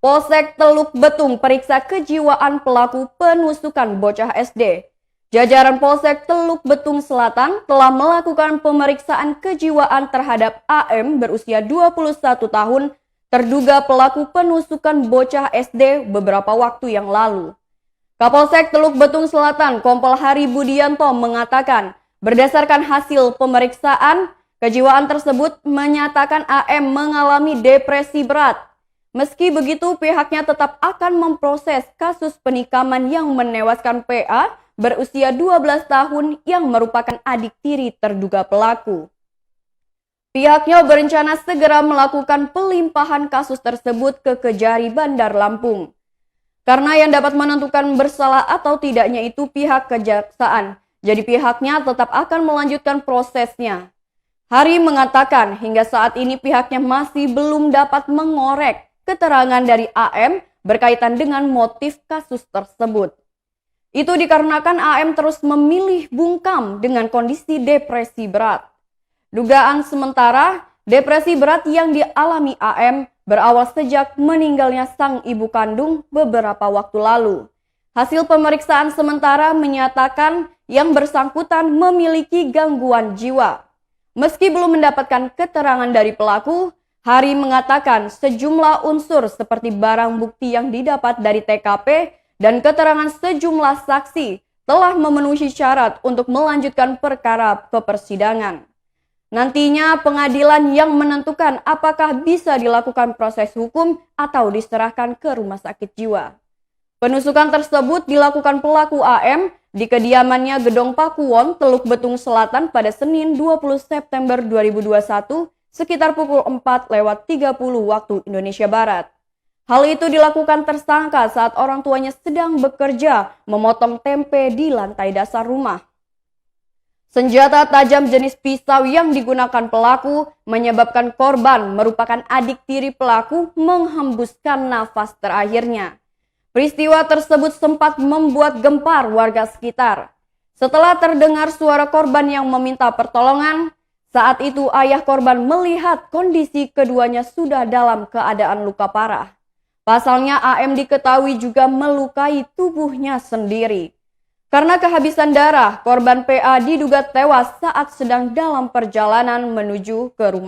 Polsek Teluk Betung periksa kejiwaan pelaku penusukan bocah SD. Jajaran Polsek Teluk Betung Selatan telah melakukan pemeriksaan kejiwaan terhadap AM berusia 21 tahun, terduga pelaku penusukan bocah SD beberapa waktu yang lalu. Kapolsek Teluk Betung Selatan, Kompol Hari Budianto mengatakan, berdasarkan hasil pemeriksaan, kejiwaan tersebut menyatakan AM mengalami depresi berat. Meski begitu, pihaknya tetap akan memproses kasus penikaman yang menewaskan PA berusia 12 tahun yang merupakan adik tiri terduga pelaku. Pihaknya berencana segera melakukan pelimpahan kasus tersebut ke Kejari Bandar Lampung. Karena yang dapat menentukan bersalah atau tidaknya itu pihak kejaksaan, jadi pihaknya tetap akan melanjutkan prosesnya. Hari mengatakan hingga saat ini pihaknya masih belum dapat mengorek keterangan dari AM berkaitan dengan motif kasus tersebut. Itu dikarenakan AM terus memilih bungkam dengan kondisi depresi berat. Dugaan sementara, depresi berat yang dialami AM berawal sejak meninggalnya sang ibu kandung beberapa waktu lalu. Hasil pemeriksaan sementara menyatakan yang bersangkutan memiliki gangguan jiwa. Meski belum mendapatkan keterangan dari pelaku, Hari mengatakan sejumlah unsur seperti barang bukti yang didapat dari TKP dan keterangan sejumlah saksi telah memenuhi syarat untuk melanjutkan perkara ke persidangan. Nantinya pengadilan yang menentukan apakah bisa dilakukan proses hukum atau diserahkan ke rumah sakit jiwa. Penusukan tersebut dilakukan pelaku AM di kediamannya Gedong Pakuwon, Teluk Betung Selatan pada Senin 20 September 2021 sekitar pukul 4:30 waktu Indonesia Barat. Hal itu dilakukan tersangka saat orang tuanya sedang bekerja memotong tempe di lantai dasar rumah. Senjata tajam jenis pisau yang digunakan pelaku menyebabkan korban merupakan adik tiri pelaku menghembuskan nafas terakhirnya. Peristiwa tersebut sempat membuat gempar warga sekitar. Setelah terdengar suara korban yang meminta pertolongan, saat itu ayah korban melihat kondisi keduanya sudah dalam keadaan luka parah. Pasalnya AM diketahui juga melukai tubuhnya sendiri. Karena kehabisan darah, korban PA diduga tewas saat sedang dalam perjalanan menuju ke rumah